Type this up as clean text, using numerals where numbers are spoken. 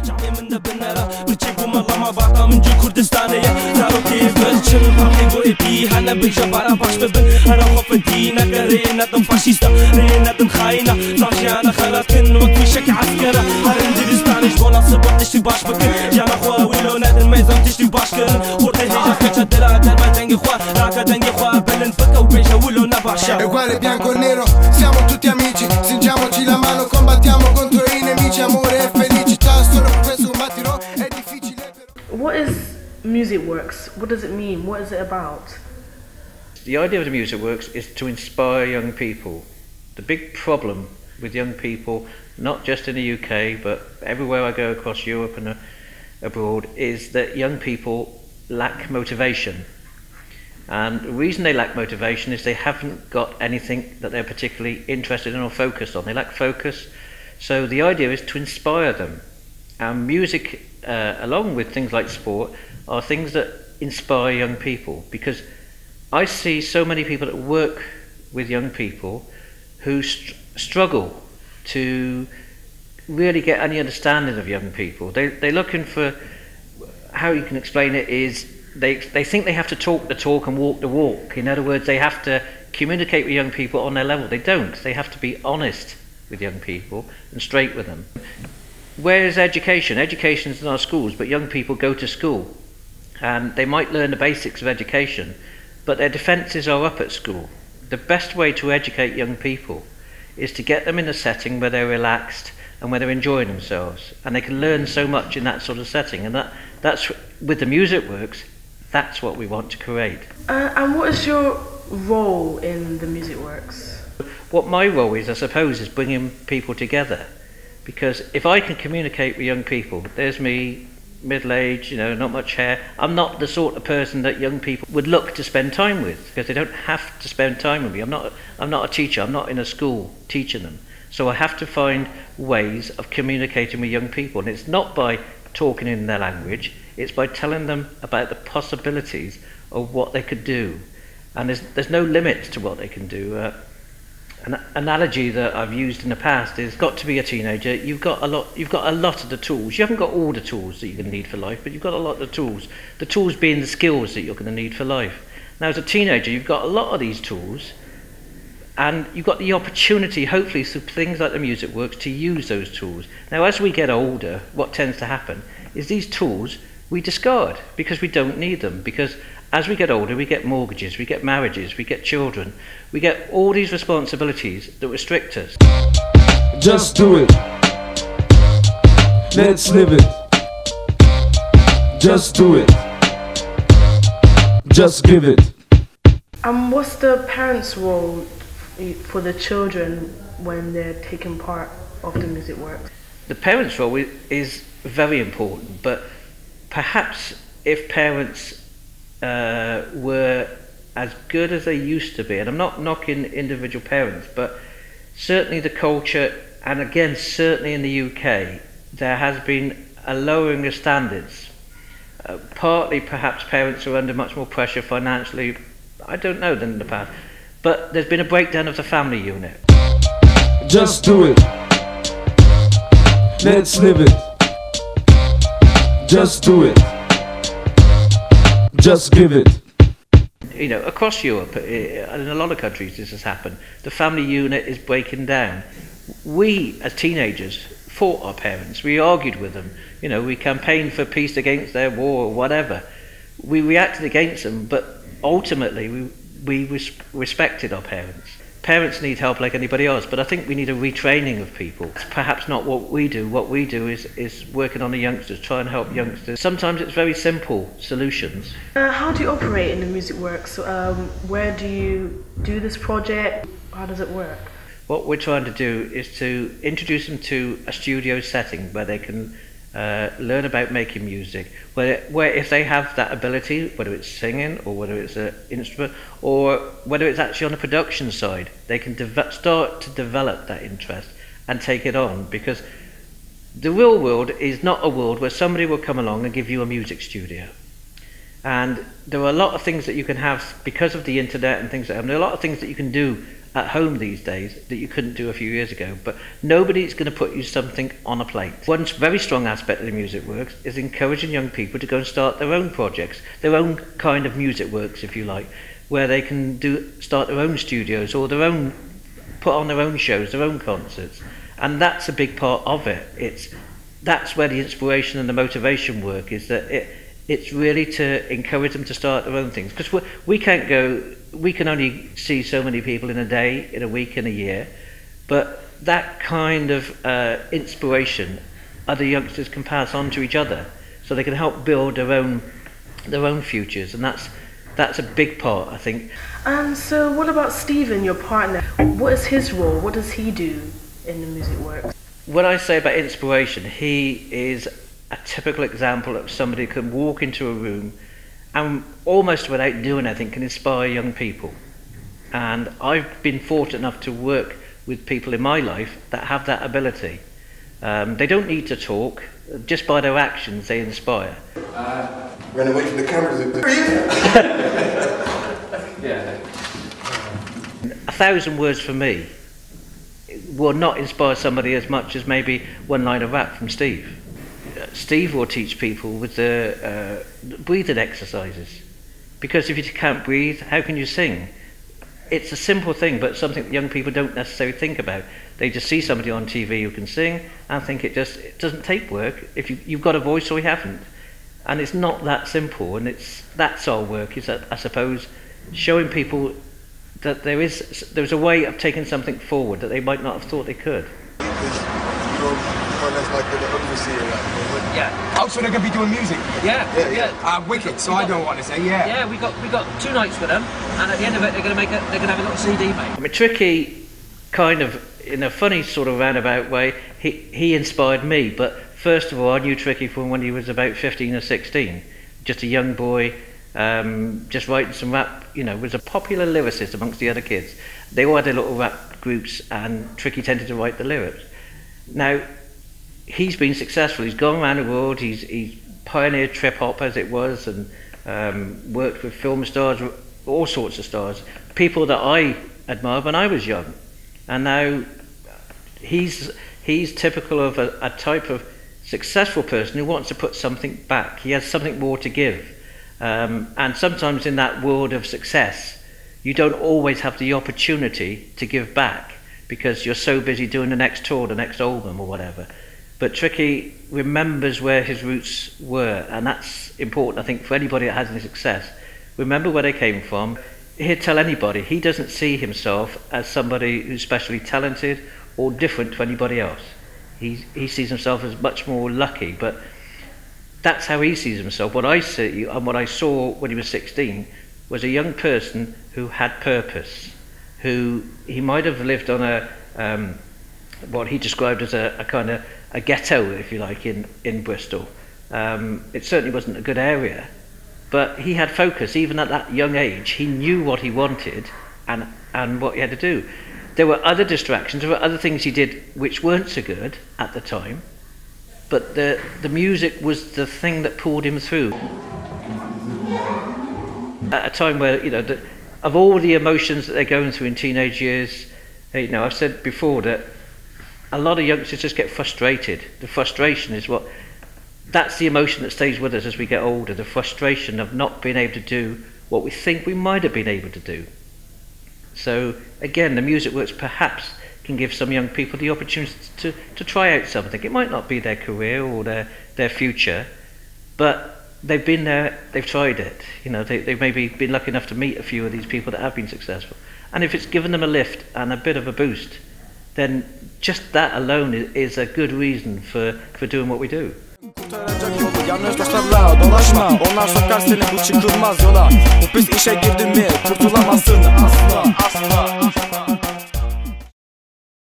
شعبي من بنرا برجيكو مالا ما بعطا من جو كردستانية دارو كيف بلشن بحقو إبي هانا بالجبارة باش ببن أنا خوف الدينا رينا دم فاشيستا رينا دم خاينة نافشي أنا خلات كن وقفي شك عسكرة هارن ديرستاني جبونا صبر تشتي باش بكن جانا خوا ويلو نادر ميزان تشتي باش كن ورتي هيجا كتشا دلا دربا دنگي خوا راكا دنگي خوا بلن فكا وبيجا ويلو نباشا Uguale bianco e nero, siamo tutti amici, stringiamoci la mano, combattiamo contro i nemici, amore e felicità, solo per questo battito è difficile. What is Musicworks? What does it mean? What is it about? The idea of the Musicworks is to inspire young people. The big problem with young people, not just in the UK, but everywhere I go across Europe and abroad, is that young people lack motivation. And the reason they lack motivation is they haven't got anything that they're particularly interested in or focused on. They lack focus. So the idea is to inspire them. And music, along with things like sport, are things that inspire young people. Because I see so many people that work with young people who struggle to really get any understanding of young people. They're looking for, how you can explain it is, they think they have to talk the talk and walk the walk. In other words, they have to communicate with young people on their level. They don't. They have to be honest with young people and straight with them. Where is education? Education is in our schools, but young people go to school and they might learn the basics of education, but their defences are up at school. The best way to educate young people is to get them in a setting where they're relaxed and where they're enjoying themselves, and they can learn so much in that sort of setting. And that's with the Musicworks. That's what we want to create. And what is your role in the Musicworks? What my role is, I suppose, is bringing people together. Because if I can communicate with young people, there's me, middle-aged, not much hair. I'm not the sort of person that young people would look to spend time with, because they don't have to spend time with me. I'm not a teacher. I'm not in a school teaching them. So I have to find ways of communicating with young people. And it's not by talking in their language, it's by telling them about the possibilities of what they could do. And there's no limits to what they can do. An analogy that I've used in the past is, got to be a teenager, you've got a lot of the tools. You haven't got all the tools that you're going to need for life, but you've got a lot of the tools. The tools being the skills that you're going to need for life. Now as a teenager, you've got a lot of these tools, and you've got the opportunity, hopefully, through things like the Musicworks, to use those tools. Now as we get older, what tends to happen is these tools we discard because we don't need them. Because as we get older, we get mortgages, we get marriages, we get children, we get all these responsibilities that restrict us. Just do it. Let's live it. Just do it. Just give it. And what's the parents' role for the children when they're taking part of the Musicworks? The parents' role is very important, but perhaps if parents were as good as they used to be, and I'm not knocking individual parents, but certainly the culture, and again certainly in the UK, there has been a lowering of standards. Partly perhaps parents are under much more pressure financially, I don't know, than in the past, but there's been a breakdown of the family unit. Just do it. Let's live it. Just do it. Just give it. Across Europe, and in a lot of countries this has happened. The family unit is breaking down. We, as teenagers, fought our parents. We argued with them. We campaigned for peace against their war or whatever. We reacted against them, but ultimately we respected our parents. Parents need help like anybody else, but I think we need a retraining of people. It's perhaps not what we do. What we do is working on the youngsters, try and help youngsters. Sometimes it's very simple solutions. How do you operate in the Musicworks? Where do you do this project? How does it work? What we're trying to do is to introduce them to a studio setting where they can learn about making music, where if they have that ability, whether it's singing or whether it's an instrument or whether it's actually on the production side, they can start to develop that interest and take it on. Because the real world is not a world where somebody will come along and give you a music studio. And there are a lot of things that you can have because of the internet and things like that. There are a lot of things that you can do at home these days that you couldn't do a few years ago, but nobody's going to put you something on a plate. One very strong aspect of the Music Works is encouraging young people to go and start their own projects, their own kind of music works, if you like, where they can start their own studios or put on their own shows, their own concerts. And that's a big part of it. That's where the inspiration and the motivation work is, that it's really to encourage them to start their own things. Because we can only see so many people in a day, in a week, in a year, but that kind of inspiration other youngsters can pass on to each other, so they can help build their own futures, and that's a big part, I think. And so what about Stephen, your partner? What is his role? What does he do in the Music Works? When I say about inspiration, he is a typical example of somebody who can walk into a room and almost without doing anything can inspire young people. And I've been fortunate enough to work with people in my life that have that ability. They don't need to talk, just by their actions they inspire. Run away from the cameras. Yeah. 1,000 words for me will not inspire somebody as much as maybe one line of rap from Steve. Steve will teach people with the breathing exercises, because if you can't breathe, how can you sing? It's a simple thing, but something that young people don't necessarily think about. They just see somebody on TV who can sing and think it doesn't take work if you've got a voice or you haven't. And it's not that simple, and that's our work, is that, I suppose, showing people that there's a way of taking something forward that they might not have thought they could. Yeah. Oh, so they're going to be doing music? Yeah. Wicked. So I don't want to say Yeah, we got 2 nights with them, and at the end of it, they're going to have a little CD made. I mean, Tricky, kind of in a funny sort of roundabout way, he inspired me. But first of all, I knew Tricky from when he was about 15 or 16, just a young boy, just writing some rap. You know, was a popular lyricist amongst the other kids. They all had their little rap groups, and Tricky tended to write the lyrics. Now, he's been successful. He's gone around the world. He's pioneered trip hop, as it was, and worked with film stars, all sorts of stars, people that I admired when I was young. And now he's typical of a type of successful person who wants to put something back. He has something more to give. And sometimes in that world of success, you don't always have the opportunity to give back because you're so busy doing the next tour, the next album or whatever. But Tricky remembers where his roots were, and that's important, I think, for anybody that has any success. Remember where they came from. He'd tell anybody, he doesn't see himself as somebody who's specially talented or different to anybody else. He sees himself as much more lucky, but that's how he sees himself. What I see and what I saw when he was 16 was a young person who had purpose, who he might have lived on what he described as a kind of a ghetto, if you like, in Bristol. It certainly wasn't a good area, but he had focus. Even at that young age, he knew what he wanted and what he had to do. There were other distractions, there were other things he did which weren't so good at the time, but the music was the thing that pulled him through. At a time where, you know, of all the emotions that they're going through in teenage years, you know, I've said before that a lot of youngsters just get frustrated. The frustration is that's the emotion that stays with us as we get older, the frustration of not being able to do what we think we might have been able to do. So again, the Music Works perhaps can give some young people the opportunity to try out something. It might not be their career or their future, but they've been there, they've tried it. You know, they've maybe been lucky enough to meet a few of these people that have been successful. And if it's given them a lift and a bit of a boost, then just that alone is a good reason for doing what we do. Kurtaracak yolu yanlış dostlarla dolaşma. Onlar sokar seni bu çıkılmaz yola. Bu pis işe girdin mi kurtulamazsın asla.